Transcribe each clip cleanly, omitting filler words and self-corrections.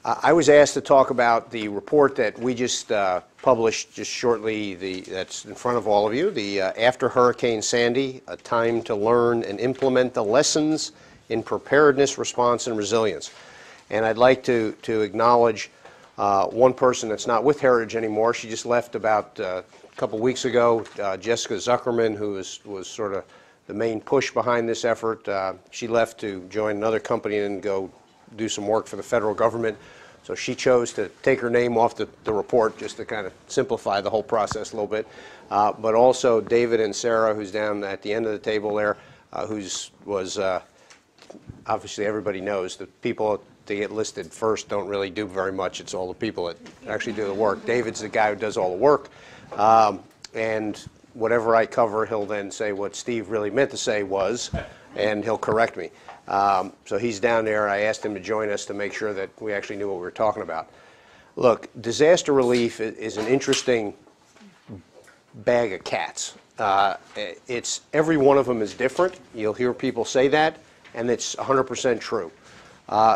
I was asked to talk about the report that we just published just shortly, that's in front of all of you, the After Hurricane Sandy, A Time to Learn and Implement the Lessons in Preparedness, Response, and Resilience. And I'd like to acknowledge one person that's not with Heritage anymore. She just left about a couple weeks ago, Jessica Zuckerman, who was sort of the main push behind this effort. She left to join another company and go do some work for the federal government. So she chose to take her name off the report just to kind of simplify the whole process a little bit. But also David and Sarah, who's down at the end of the table there, obviously everybody knows the people that get listed first don't really do very much. It's all the people that actually do the work. David's the guy who does all the work. And whatever I cover, he'll then say what Steve really meant to say was, and he'll correct me. So he's down there. I asked him to join us to make sure that we actually knew what we were talking about. Look, disaster relief is an interesting bag of cats. Every one of them is different. You'll hear people say that, and it's 100% true.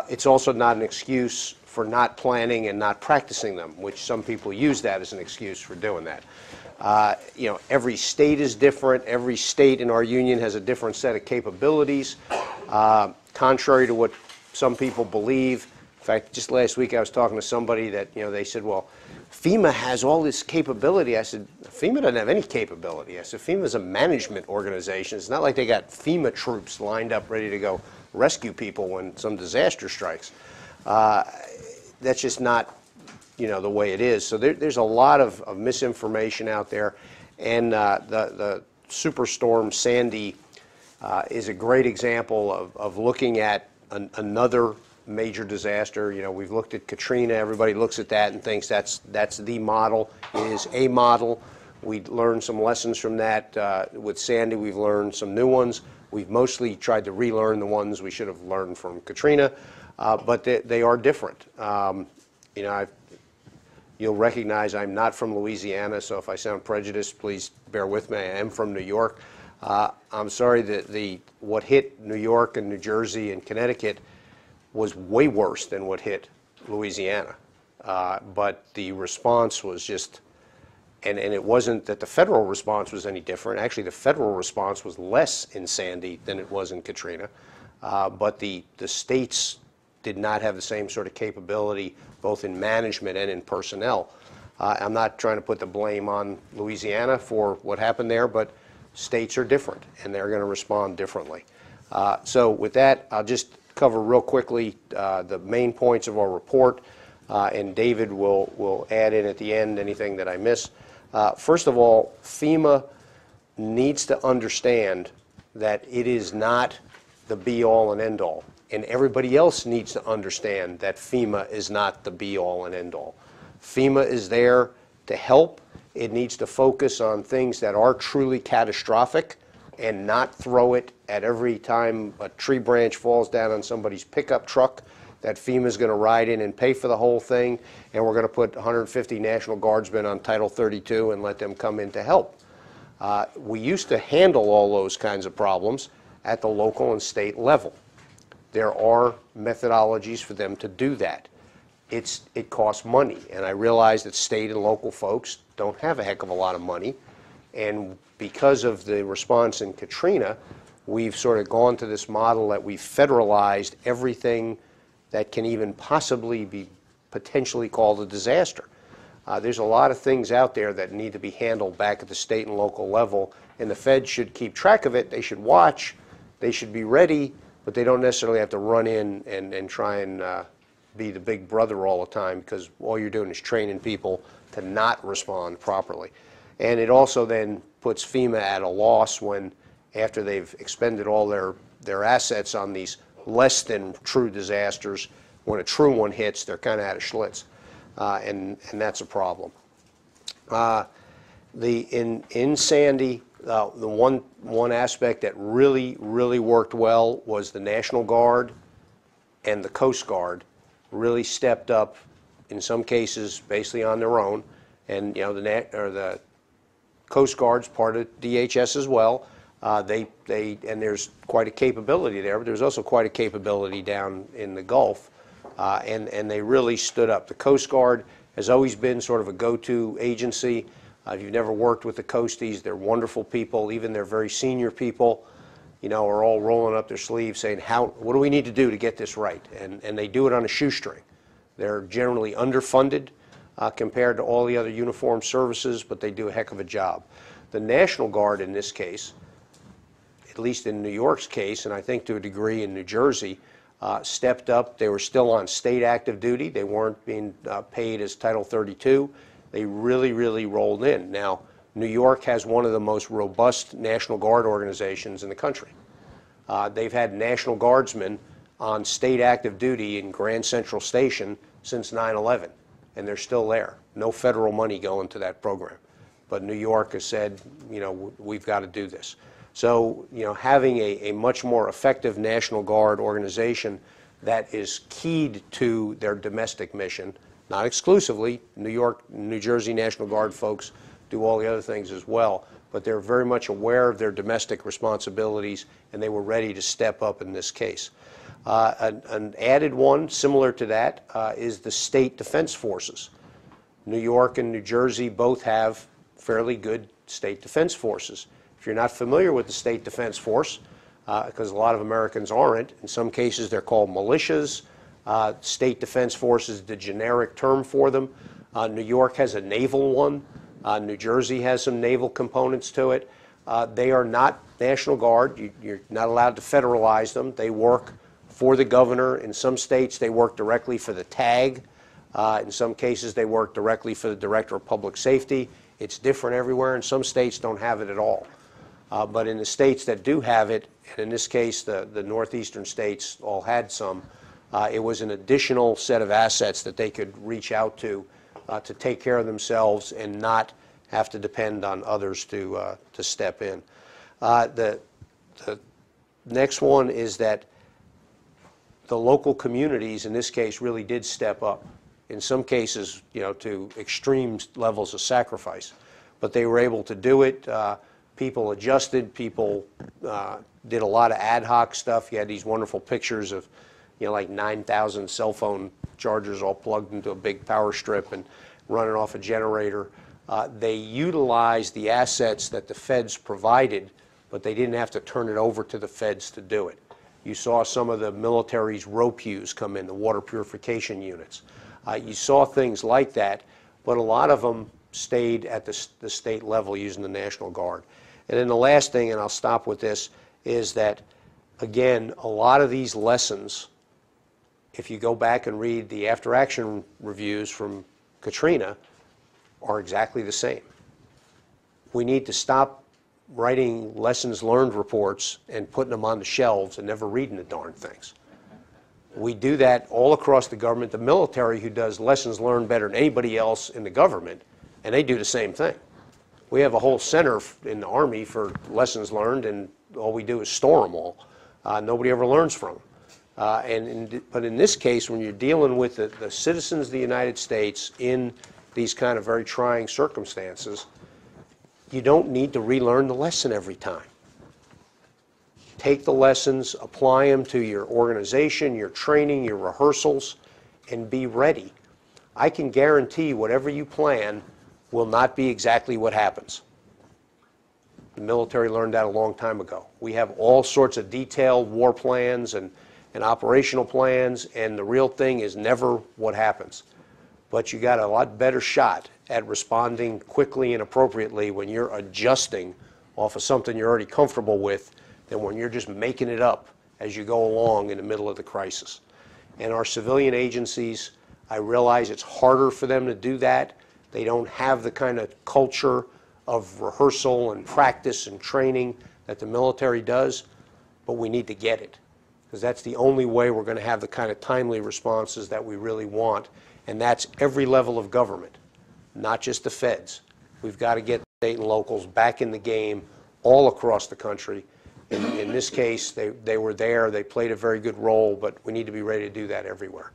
It's also not an excuse for not planning and not practicing them, which some people use that as an excuse for doing that. Every state is different. Every state in our union has a different set of capabilities. Contrary to what some people believe. In fact, just last week I was talking to somebody that, they said, well, FEMA has all this capability. I said, FEMA doesn't have any capability. I said, FEMA is a management organization. It's not like they got FEMA troops lined up ready to go rescue people when some disaster strikes. That's just not, the way it is. So there's a lot of misinformation out there. And the Superstorm Sandy is a great example of looking at another major disaster. We've looked at Katrina. Everybody looks at that and thinks that's the model. It is a model. We learned some lessons from that. With Sandy, we've learned some new ones. We've mostly tried to relearn the ones we should have learned from Katrina, but they are different. You'll recognize I'm not from Louisiana, so if I sound prejudiced, please bear with me. I am from New York. I'm sorry that what hit New York and New Jersey and Connecticut was way worse than what hit Louisiana. But the response was just, and it wasn't that the federal response was any different. Actually, the federal response was less in Sandy than it was in Katrina. But the states did not have the same sort of capability, both in management and in personnel. I'm not trying to put the blame on Louisiana for what happened there, but states are different, and they're going to respond differently. So with that, I'll just cover real quickly the main points of our report, and David will add in at the end anything that I miss. First of all, FEMA needs to understand that it is not the be-all and end-all, and everybody else needs to understand that FEMA is not the be-all and end-all. FEMA is there to help. It needs to focus on things that are truly catastrophic and not throw it at every time a tree branch falls down on somebody's pickup truck that FEMA is going to ride in and pay for the whole thing, and we're going to put 150 National Guardsmen on Title 32 and let them come in to help. We used to handle all those kinds of problems at the local and state level. There are methodologies for them to do that. It costs money, and I realize that state and local folks don't have a heck of a lot of money, and because of the response in Katrina, we've sort of gone to this model that we've federalized everything that can even possibly be potentially called a disaster. There's a lot of things out there that need to be handled back at the state and local level, and the Fed should keep track of it. They should watch, they should be ready, but they don't necessarily have to run in and try and be the big brother all the time, because all you're doing is training people to not respond properly. And it also then puts FEMA at a loss when, after they've expended all their assets on these less than true disasters, when a true one hits, they're kind of out of Schlitz, and that's a problem. In Sandy, the one aspect that really worked well was the National Guard and the Coast Guard really stepped up, in some cases basically on their own, and the Coast Guard's part of DHS as well. And there's quite a capability there, but there's also quite a capability down in the Gulf and they really stood up. The Coast Guard has always been sort of a go-to agency. If you've never worked with the Coasties, they're wonderful people. Even their very senior people, you know, are all rolling up their sleeves saying, what do we need to do to get this right? And they do it on a shoestring. They're generally underfunded compared to all the other uniformed services, but they do a heck of a job. The National Guard in this case, at least in New York's case, and I think to a degree in New Jersey, stepped up. They were still on state active duty. They weren't being paid as Title 32. They really, really rolled in. Now, New York has one of the most robust National Guard organizations in the country. They've had National Guardsmen on state active duty in Grand Central Station since 9/11, and they're still there. No federal money going to that program. But New York has said, you know, we've got to do this. So, you know, having a much more effective National Guard organization that is keyed to their domestic mission, not exclusively. New York, New Jersey National Guard folks do all the other things as well, but they're very much aware of their domestic responsibilities, and they were ready to step up in this case. An added one, similar to that, is the state defense forces. New York and New Jersey both have fairly good state defense forces. If you're not familiar with the State Defense Force, because a lot of Americans aren't, in some cases they're called militias. State Defense Force is the generic term for them. New York has a naval one. New Jersey has some naval components to it. They are not National Guard. You're not allowed to federalize them. They work for the governor. In some states they work directly for the TAG. In some cases they work directly for the Director of Public Safety. It's different everywhere, and some states don't have it at all. But in the states that do have it, and in this case the northeastern states all had some, it was an additional set of assets that they could reach out to take care of themselves and not have to depend on others to step in. The next one is that the local communities in this case really did step up. In some cases, you know, to extreme levels of sacrifice, but they were able to do it. People adjusted. People did a lot of ad hoc stuff. You had these wonderful pictures of, you know, like 9,000 cell phone chargers all plugged into a big power strip and running off a generator. They utilized the assets that the feds provided, but they didn't have to turn it over to the feds to do it. You saw some of the military's ROPUs come in, the water purification units. You saw things like that, but a lot of them stayed at the state level using the National Guard. And then the last thing, and I'll stop with this, is that, again, a lot of these lessons, if you go back and read the after-action reviews from Katrina, are exactly the same. We need to stop writing lessons learned reports and putting them on the shelves and never reading the darn things. We do that all across the government. The military, who does lessons learned better than anybody else in the government, and they do the same thing. We have a whole center in the Army for lessons learned, and all we do is store them all. Nobody ever learns from them. But in this case, when you're dealing with the citizens of the United States in these kind of very trying circumstances, you don't need to relearn the lesson every time. Take the lessons, apply them to your organization, your training, your rehearsals, and be ready. I can guarantee whatever you plan will not be exactly what happens. The military learned that a long time ago. We have all sorts of detailed war plans and operational plans, and the real thing is never what happens. But you got a lot better shot at responding quickly and appropriately when you're adjusting off of something you're already comfortable with than when you're just making it up as you go along in the middle of the crisis. And our civilian agencies, I realize it's harder for them to do that. They don't have the kind of culture of rehearsal and practice and training that the military does, but we need to get it, because that's the only way we're going to have the kind of timely responses that we really want, and that's every level of government, not just the feds. We've got to get state and locals back in the game all across the country. In this case, they were there, they played a very good role, but we need to be ready to do that everywhere.